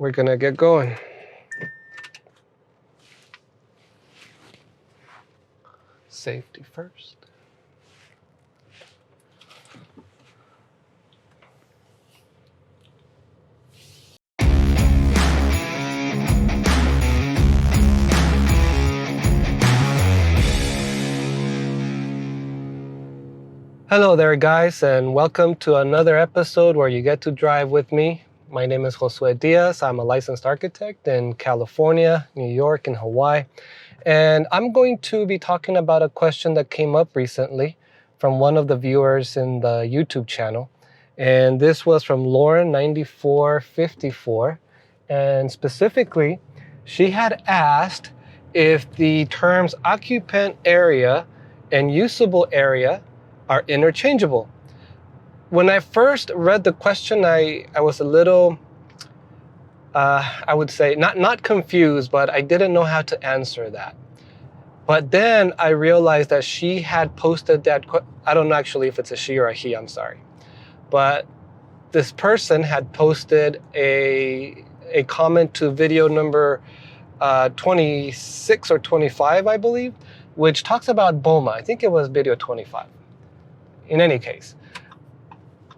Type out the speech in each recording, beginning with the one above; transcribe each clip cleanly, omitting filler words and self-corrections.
we're gonna get going. Safety first. Hello there, guys, and welcome to another episode where you get to drive with me. My name is Josue Diaz. I'm a licensed architect in California, New York, and Hawaii. And I'm going to be talking about a question that came up recently from one of the viewers in the YouTube channel. And this was from Lauren9454. And specifically, she had asked if the terms occupant area and usable area are interchangeable. When I first read the question, I was a little, I would say, not confused, but I didn't know how to answer that. But then I realized that she had posted that, I don't know actually if it's a she or a he, I'm sorry. But this person had posted a comment to video number 26 or 25, I believe, which talks about BOMA. I think it was video 25. In any case.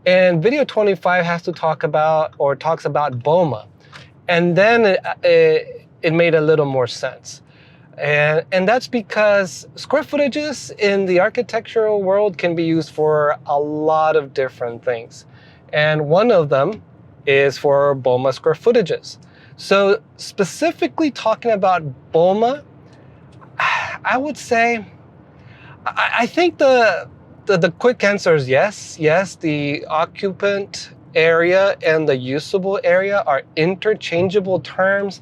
And video 25 has to talk about, or talks about BOMA. And then it made a little more sense. And that's because square footages in the architectural world can be used for a lot of different things. And one of them is for BOMA square footages. So specifically talking about BOMA, I would say, I think the quick answer is yes. Yes, the occupant area and the usable area are interchangeable terms,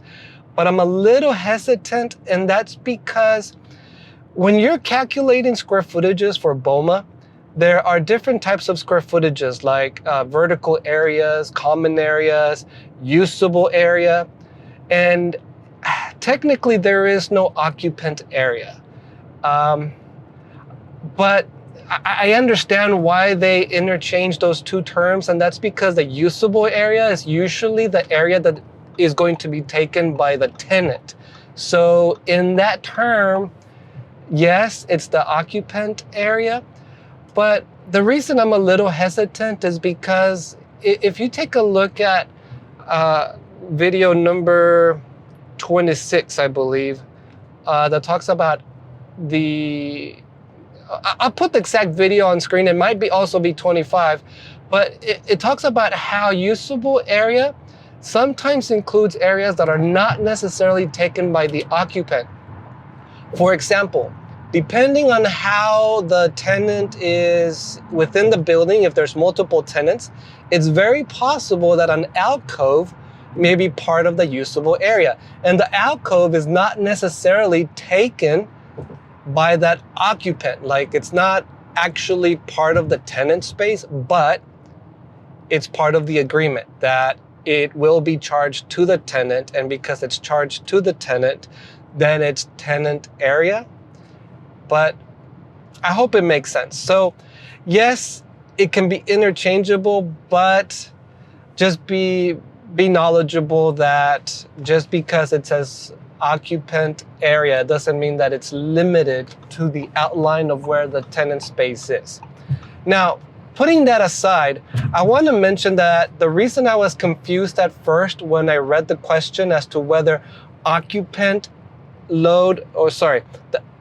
but I'm a little hesitant, and that's because when you're calculating square footages for BOMA, there are different types of square footages like vertical areas, common areas, usable area, and technically there is no occupant area. But I understand why they interchange those two terms, and that's because the usable area is usually the area that is going to be taken by the tenant. So in that term, yes, it's the occupant area, but the reason I'm a little hesitant is because if you take a look at video number 26, I believe, that talks about I'll put the exact video on screen. It might also be 25, but it talks about how usable area sometimes includes areas that are not necessarily taken by the occupant. For example, depending on how the tenant is within the building, if there's multiple tenants, it's very possible that an alcove may be part of the usable area. And the alcove is not necessarily taken by that occupant. Like, it's not actually part of the tenant space, but it's part of the agreement that it will be charged to the tenant, and because it's charged to the tenant, then it's tenant area. But I hope it makes sense. So yes, it can be interchangeable, but just be knowledgeable that just because it says occupant area doesn't mean that it's limited to the outline of where the tenant space is. Now, putting that aside, I want to mention that the reason I was confused at first when I read the question as to whether occupant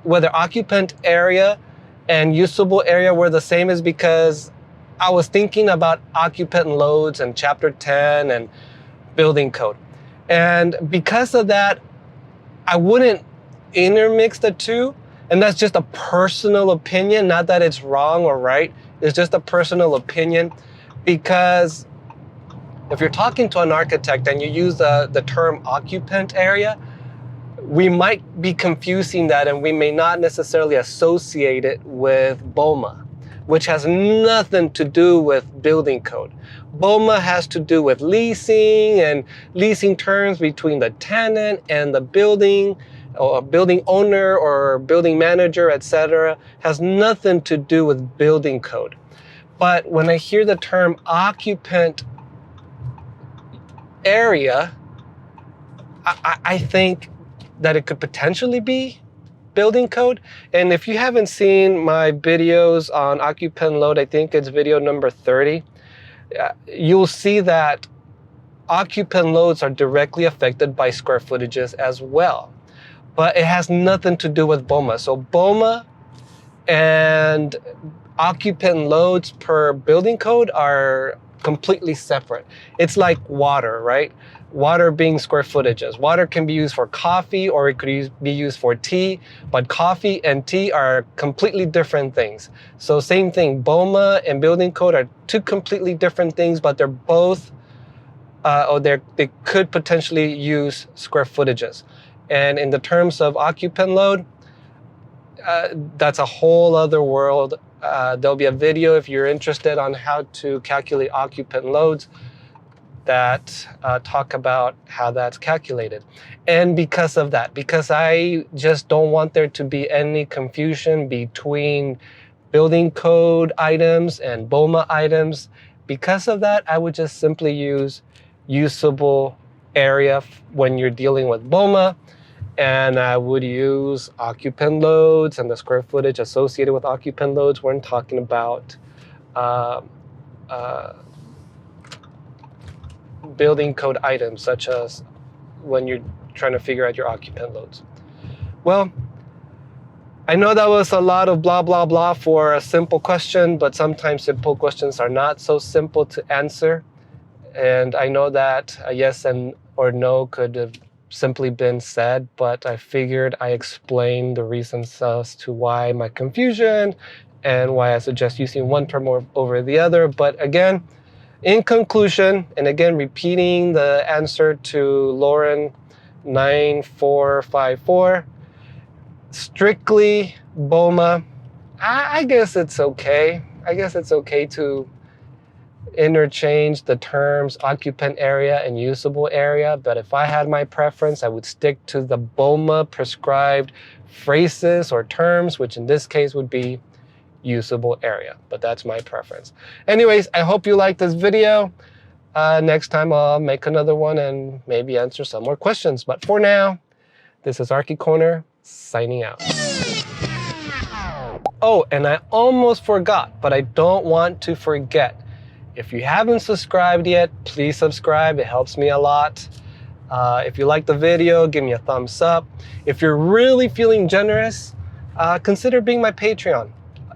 whether occupant area and usable area were the same is because I was thinking about occupant loads and chapter 10 and building code. And because of that, I wouldn't intermix the two, and that's just a personal opinion, not that it's wrong or right. It's just a personal opinion, because if you're talking to an architect and you use the term occupant area, we might be confusing that, and we may not necessarily associate it with BOMA, which has nothing to do with building code. BOMA has to do with leasing and leasing terms between the tenant and the building, or building owner or building manager, etc. Has nothing to do with building code. But when I hear the term occupant area, I think that it could potentially be building code. And if you haven't seen my videos on occupant load, I think it's video number 30, you'll see that occupant loads are directly affected by square footages as well. But it has nothing to do with BOMA. So BOMA and occupant loads per building code are completely separate. It's like water, right? Water being square footages. Water can be used for coffee or it could be used for tea, but coffee and tea are completely different things. So same thing, BOMA and building code are two completely different things, but they're both, they could potentially use square footages. And in the terms of occupant load, that's a whole other world. There'll be a video if you're interested on how to calculate occupant loads that talk about how that's calculated. And because of that, because I just don't want there to be any confusion between building code items and BOMA items, because of that, I would just simply use usable area when you're dealing with BOMA, and I would use occupant loads and the square footage associated with occupant loads when talking about building code items, such as when you're trying to figure out your occupant loads. Well, I know that was a lot of blah, blah, blah for a simple question, but sometimes simple questions are not so simple to answer. And I know that a yes and or no could have simply been said, but I figured I explained the reasons as to why my confusion and why I suggest using one term over the other. But again, in conclusion, and again, repeating the answer to Lauren 9454, strictly BOMA, I guess it's okay. I guess it's okay to interchange the terms occupant area and usable area, but if I had my preference, I would stick to the BOMA prescribed phrases or terms, which in this case would be usable area, but that's my preference. Anyways, I hope you liked this video. Next time I'll make another one and maybe answer some more questions, but for now, this is Archie Corner signing out. Oh, and I almost forgot, but I don't want to forget. If you haven't subscribed yet, please subscribe. It helps me a lot. If you like the video, give me a thumbs up. If you're really feeling generous, consider being my Patreon.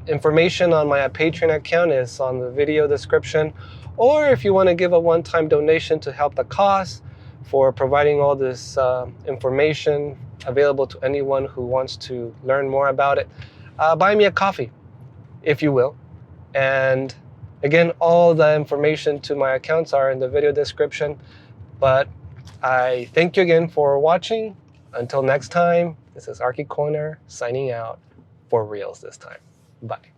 Information on my Patreon account is on the video description. Or if you want to give a one-time donation to help the cause for providing all this information available to anyone who wants to learn more about it, buy me a coffee, if you will. And again, all the information to my accounts are in the video description. But I thank you again for watching. Until next time, this is Archie Corner signing out for reals this time. Bye.